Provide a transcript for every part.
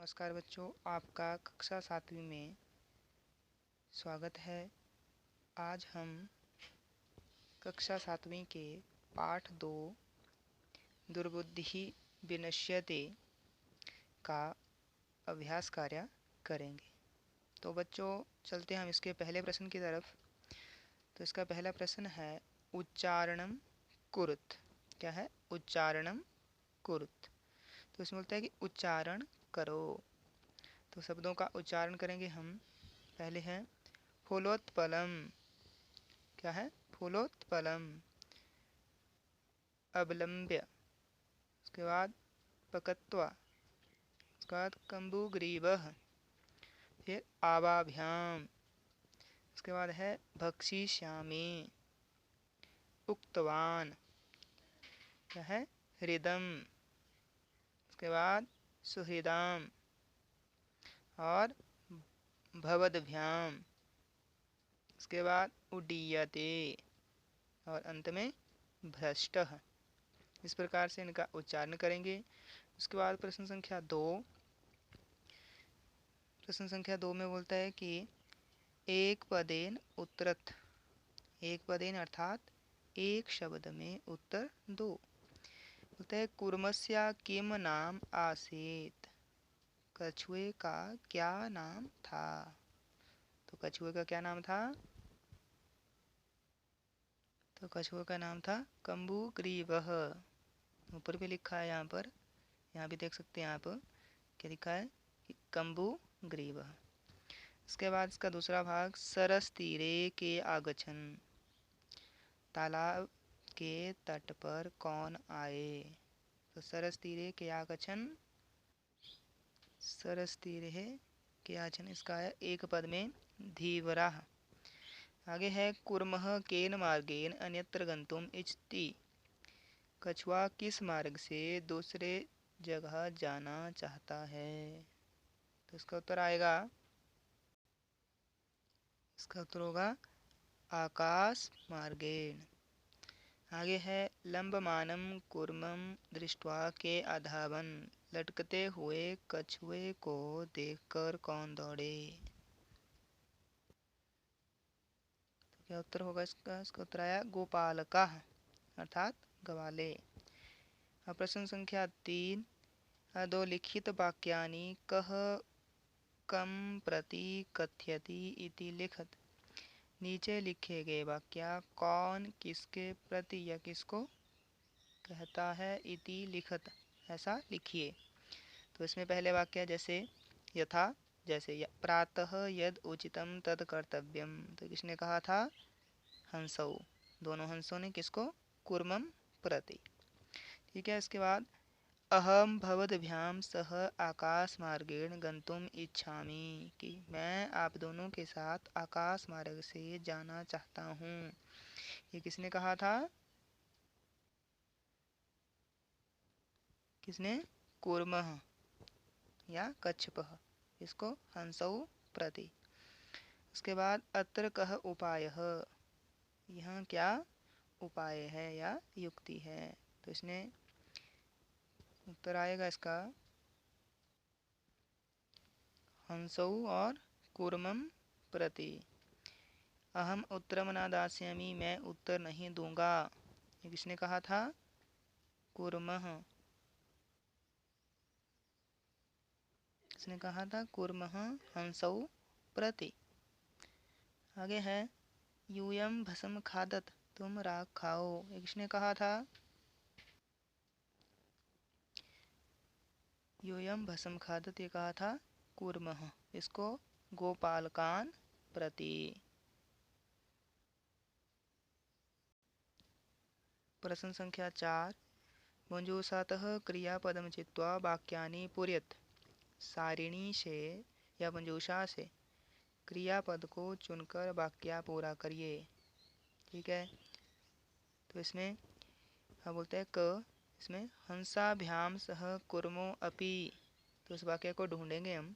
नमस्कार बच्चों, आपका कक्षा 7वीं में स्वागत है। आज हम कक्षा 7वीं के पाठ 2 दुर्बुद्धि विनश्यते का अभ्यास कार्य करेंगे। तो बच्चों चलते हैं हम इसके पहले प्रश्न की तरफ। तो इसका पहला प्रश्न है उच्चारणम कुरुत। क्या है? उच्चारणम कुरुत। तो इसमें बोलता है कि उच्चारण करो। तो शब्दों का उच्चारण करेंगे हम। पहले है फूलोत्पलम। क्या है? फूलोत्पलम। अवलंब्य। उसके बाद पकत्वा। उसके बाद कम्बुग्रीवः। फिर आवाभ्याम। उसके बाद है भक्षिष्यामि। उक्तवान। क्या है? हृदम। उसके बाद सुहृदाम और भवद्भ्याम। उसके बाद उड्डीयते और अंत में भ्रष्टः। इस प्रकार से इनका उच्चारण करेंगे। उसके बाद प्रश्न संख्या 2। प्रश्न संख्या 2 में बोलता है कि एक पदेन उत्तरत। एक पदेन अर्थात एक शब्द में उत्तर दो। बोलता है कुर्मस्या किम नाम आसीत। कछुए का क्या नाम था? तो कछुए का क्या नाम था? तो कछुए का नाम था कम्बुग्रीवः। ऊपर भी लिखा है, यहाँ भी देख सकते हैं आप। क्या लिखा है कि कम्बुग्रीवः। इसके बाद इसका दूसरा भाग सरस तीरे के आगछन। तालाब के तट पर कौन आए? तो सरस तीरे के आगछन। सरस तीरे के आगछन इसका है एक पद में धीवराः। आगे है कुर्मः केन मार्गेन अन्यत्र गंतुम इच्छति। कछुआ किस मार्ग से दूसरे जगह जाना चाहता है? तो इसका उत्तर आएगा, इसका उत्तर होगा आकाश मार्गेण। आगे है लंबमानम कुर्मम दृष्ट्वा के अधावन। लटकते हुए कछुए को देखकर कौन दौड़े? तो क्या उत्तर होगा इसका? इसका उत्तर आया गोपालकः अर्थात ग्वाले। प्रश्न संख्या 3। अधोलिखित वाक्यानि कः कम प्रति कथयति इति लिखत। नीचे लिखे गए वाक्य कौन किसके प्रति या किसको कहता है इति लिखत, ऐसा लिखिए। तो इसमें पहले वाक्य जैसे यथा, जैसे प्रातः यद उचितम तद कर्तव्यम। तो किसने कहा था? हंसौ। दोनों हंसों ने किसको? कुर्मम प्रति। ठीक है। इसके बाद अहम भवद्भ्याम सह आकाश मार्गेण गंतुम इच्छामि, कि मैं आप दोनों के साथ आकाश मार्ग से जाना चाहता हूँ। ये किसने कहा था? किसने? कूर्मः या कच्छपः। इसको हंसौ प्रति। उसके बाद अत्र कः उपायः। यहाँ क्या उपाय है या युक्ति है? तो इसने उत्तर आएगा इसका हंसौ और कूर्मम प्रति। अहम उत्तरम न दास्यामि, मैं उत्तर नहीं दूंगा। ये किसने कहा था? कूर्मः। किसने कहा था? कूर्मः हंसौ प्रति। आगे है यूयम भस्म खादत, तुम राख खाओ। ये किसने कहा था? यूयम भस्म खादत ये कहा था कूर्मः। इसको गोपालकान प्रति। प्रश्न संख्या 4। मंजूषातः क्रियापदम चित्वा वाक्यानि पूरयत। सारिणी से या मंजूषा से क्रियापद को चुनकर वाक्य पूरा करिए। ठीक है। तो इसमें हम बोलते हैं क। इसमें हंसाभ्याम सह कुर्मो अपि। तो उस वाक्य को ढूंढेंगे हम।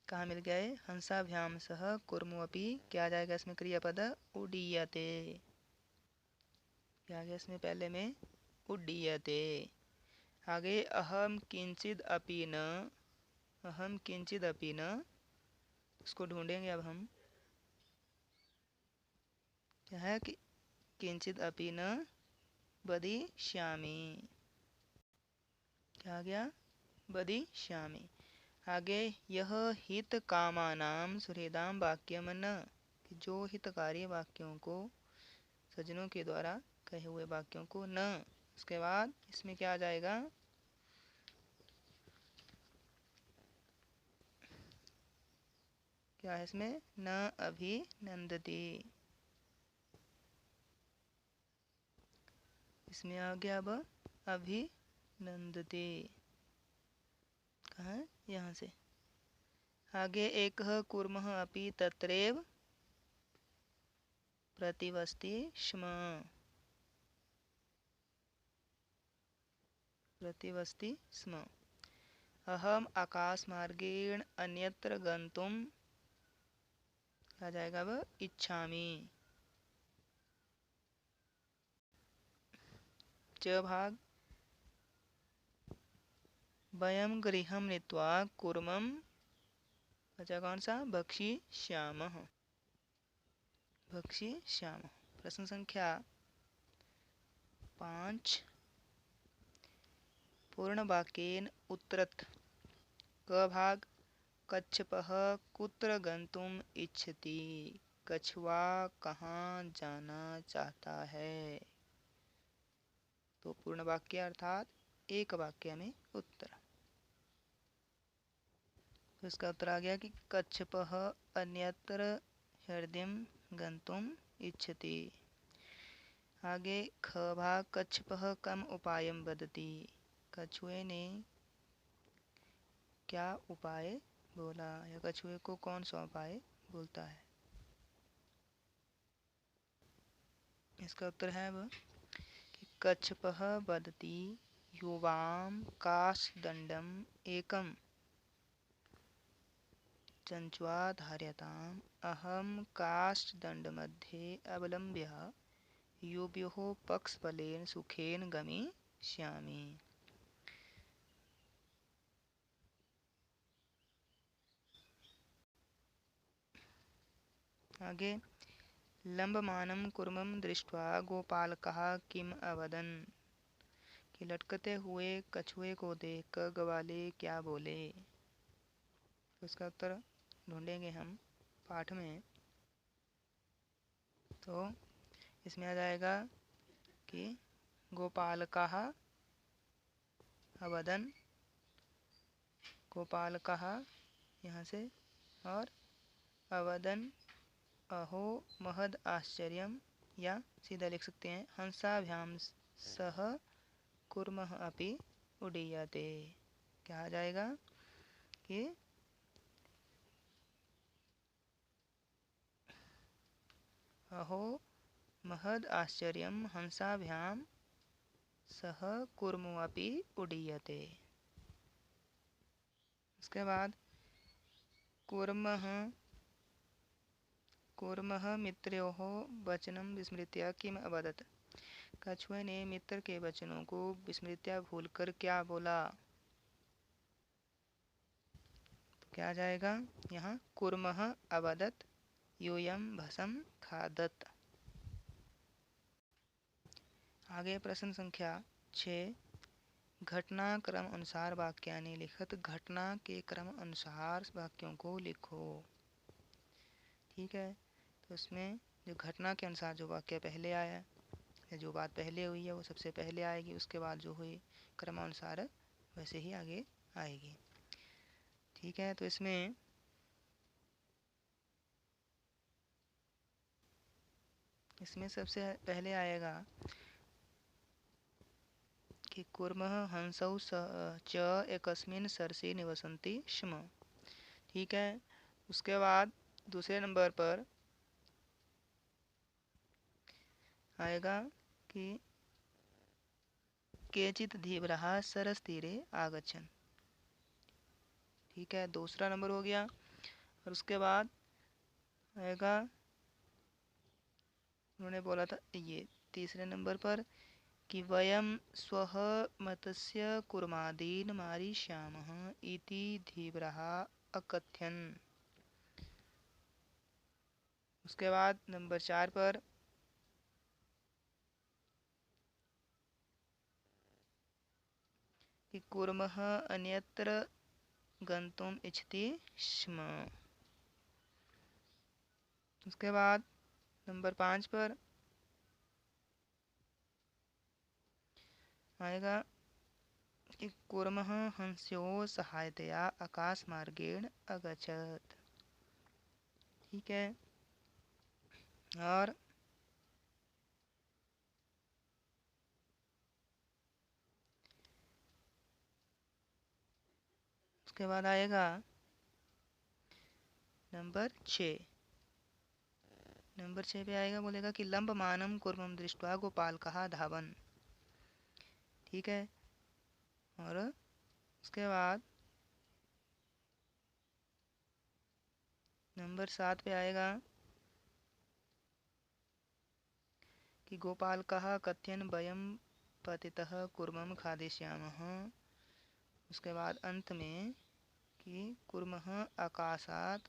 कहाँ मिल गया है? हंसाभ्याम सह कुर्मो अपि। क्या आ जाएगा इसमें? क्रियापद उड्डीयते। क्या आ गया इसमें? पहले में उड्डीयते। आगे अहम किंचिद अपि न, अहम किंचिद अपि न, उसको ढूंढेंगे अब हम। क्या है कि किंचिद अपि न वदिष्यामि, क्या आ गया, वदिष्यामि। आगे यह हित कामानाम सुहृदाम वाक्यम न, कि जो हितकारी वाक्यों को, सज्जनों के द्वारा कहे हुए वाक्यों को न। उसके बाद इसमें क्या आ जाएगा, क्या है इसमें, न अभिनंदती, इसमें आ गया अब अभिनंदते, कहाँ है, यहाँ से। आगे एक कुर्मः अपि तत्रैव प्रतिवस्ति स्म, प्रतिवस्ति स्म। अहम आकाशमार्गेण अन्यत्र गंतुम, आ जाएगा अब इच्छामि। च भाग वयम गृहं नीत्वा कुर्मं, बचा कौन सा, भक्षिष्यामः, भक्षिष्यामः। प्रश्न संख्या 5, पूर्ण वाक्येन उत्तरत्। क भाग कच्छपः कुत्र गंतुम इच्छति, कछुआ कहाँ जाना चाहता है। तो पूर्ण वाक्य अर्थात एक वाक्य में उत्तर। तो इसका उत्तर आ गया कि कच्छपः अन्यत्र हृदयं गंतुम इच्छति। आगे ख भाग कच्छपः कम उपायं वदति, कछुए ने क्या उपाय बोला, या कछुए को कौन सा उपाय बोलता है। इसका उत्तर है अब कि कच्छपः वदति युवां काष्ठदण्डम् एकं चञ्च्वा धार्यताम्, अहं काष्ठदण्डमध्ये अवलम्ब्य युवयोः पक्षबलेन सुखेन गमिष्यामि। आगे लंबमानं कुर्मं दृष्ट्वा गोपालकः किम अवदन्, कि लटकते हुए कछुए को देखकर ग्वाले क्या बोले। तो इसका उत्तर ढूंढेंगे हम पाठ में। तो इसमें आ जाएगा कि गोपालकः अवदन्, गोपालकः यहाँ से, और अवदन् अहो महद आश्चर्यम, या सीधा लिख सकते हैं हंसाभ्याम सह कुर्मः अपि उडीयते। क्या आ जाएगा कि अहो महद आश्चर्यम हंसाभ्याम सह कुर्मो अपि उडीयते। उसके बाद कुर्मः, कुर्मः मित्र्योः वचनं विस्मृत्य किम अवदत्, कछुए ने मित्र के वचनों को विस्मृत्या भूलकर क्या बोला। तो क्या आ जाएगा यहाँ, कुर्मः अवदत् यूयं भसम खादत। आगे प्रश्न संख्या 6, घटनाक्रम अनुसार वाक्यानि लिखत, घटना के क्रम अनुसार वाक्यों को लिखो। ठीक है, तो इसमें जो घटना के अनुसार जो वाक्य पहले आया, या जो बात पहले हुई है वो सबसे पहले आएगी, उसके बाद जो हुई क्रमानुसार वैसे ही आगे आएगी। ठीक है, तो इसमें सबसे पहले आएगा कि कुर्मः हंसौ च एकस्मिन् सरसि निवसन्ति स्म। ठीक है, उसके बाद दूसरे नंबर पर आएगा कि केचित् धीवरः सरसतीरे आगच्छन्। ठीक है, दूसरा नंबर हो गया। और उसके बाद आएगा, उन्होंने बोला था ये तीसरे नंबर पर कि वयं स्वः मतस्य कुर्मादीन् मारिष्यामः इति धीवरः अकथयन्। उसके बाद नंबर 4 पर कि कुर्मः अन्यत्र गन्तुम् इच्छति स्म। उसके बाद नंबर 5 पर आएगा कि कुर्मः हंस्योः सहायतया आकाशमार्गेण अगच्छत्। ठीक है। और उसके बाद आएगा नंबर 6। नंबर 6 पे आएगा, बोलेगा कि लंबमानं कूर्मं दृष्ट्वा गोपालकः धावन। ठीक है। और उसके बाद नंबर 7 पे आएगा कि गोपालकः कथयन् वयं पतितः कूर्मं खादिष्यामः। उसके बाद अंत में कि कुर्मः आकाशात्,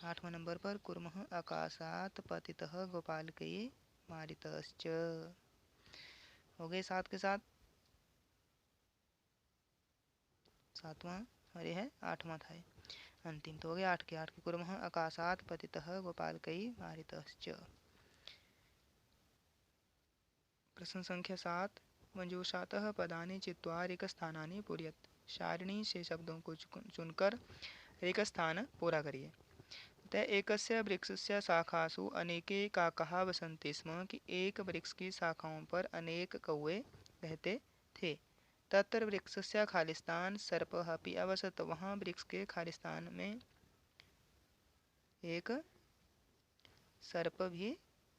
8वां नंबर पर कुर्मः आकाशात् पतितः गोपालकै मारितश्च। हो गए 7 के साथ। 7वां और ये है 8वां था ये अंतिम, तो हो गया 8 के 8 के कुर्मः आकाशात् पतितः गोपालकै मारितश्च। प्रश्न संख्या 7। मंजूषातः पदानि चित्वा रिक्तस्थानानि पूरयत्। सारिणी से शब्दों को चुनकर रिक्त स्थान पूरा करिए। तय एकस्य वृक्षस्य शाखासु अनेके काकाः वसन्ति स्म कि एक वृक्ष की शाखाओं पर अनेक कौवे रहते थे। तत्र वृक्षस्य खालिस्तान सर्पः अपि अवसत। वहाँ वृक्ष के खालिस्तान में एक सर्प भी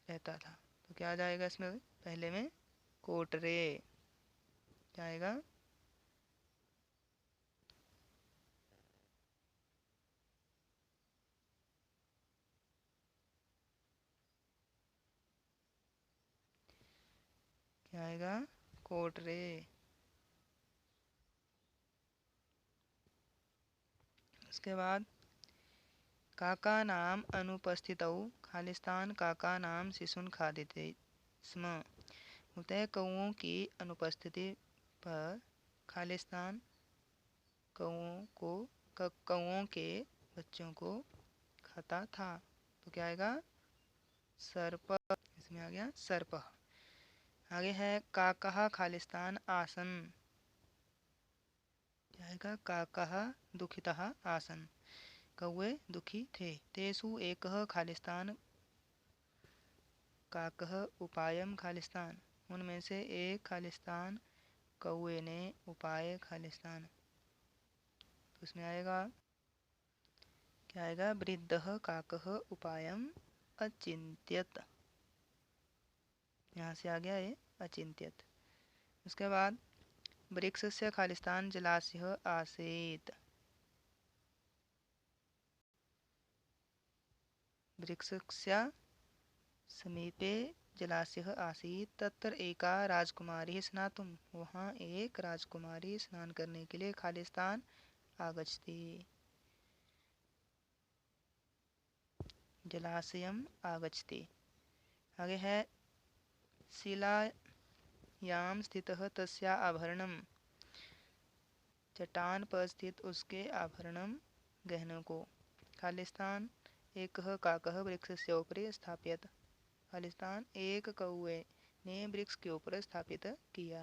रहता था। तो क्या आ जाएगा इसमें? पहले में कोटरे क्या आएगा? क्या आएगा? कोटरे। उसके बाद काका नाम अनुपस्थितौ खालिस्तान काका नाम शिशुन खादिते स्म। बोलते हैं कौओं की अनुपस्थिति पर खालिस्तान कौओं के बच्चों को खाता था। तो क्या आएगा? सर्प। इसमें आ गया सर्प। आगे है काकः खालिस्तान आसन। क्या आएगा? काकः दुखितः आसन। कौवे दुखी थे। तेसु एकः खालिस्तान काकः उपायम खालिस्तान। उनमें से एक खालिस्तान कौवे ने उपाय खालिस्तान। तो इसमें आएगा क्या आएगा? वृद्धः काकः उपायम अचिंत्यत। यहाँ से आ गया ये अचिंत्यत। उसके बाद वृक्षस्य खालिस्तान जलाशयः आसीत्। वृक्षस्य समीपे जलाशयः आसीत्। तत्र एका राजकुमारी स्नातुं। वहाँ एक राजकुमारी स्नान करने के लिए खालिस्तान आगच्छति। जलाशयम आगच्छति। आगे है शिलायां स्थितः तस्या आभरणम। चट्टान पर स्थित उसके आभरणम गहनों को खालिस्तान एकः काकः वृक्षस्य उपरि स्थापित। खालिस्तान एक कौवे ने वृक्ष के ऊपर स्थापित किया।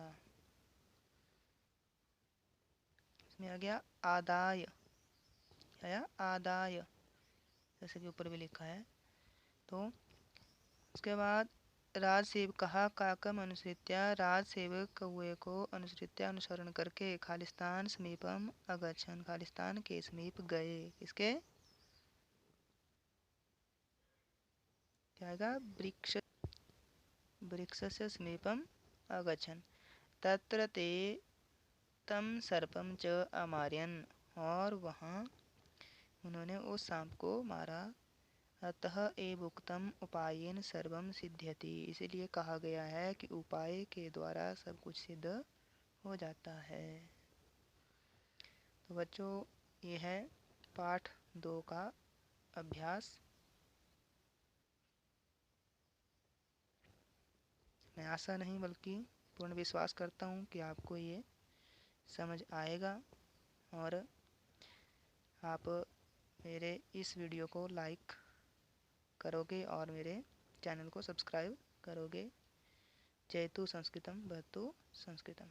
इसमें आ गया आदाय। आया आदाय, जैसे कि ऊपर भी लिखा है। तो उसके बाद राजसेवकः काकम अनुसृत्य। राजसेवक कौवे को अनुसरण करके खालिस्तान समीपम अगच्छन्। खालिस्तान के समीप गए। इसके क्या आएगा? वृक्षस्य समीपम अगच्छन्। तत्र ते तं सर्पं च अमारयन्। और वहाँ उन्होंने उस सांप को मारा। अतः एव उक्तम उपायेन सर्वम सिद्ध्यति, इसीलिए कहा गया है कि उपाय के द्वारा सब कुछ सिद्ध हो जाता है। तो बच्चों, ये है पाठ 2 का अभ्यास। मैं आशा नहीं बल्कि पूर्ण विश्वास करता हूँ कि आपको ये समझ आएगा और आप मेरे इस वीडियो को लाइक करोगे और मेरे चैनल को सब्सक्राइब करोगे। जयतु संस्कृतम भवतु संस्कृतम।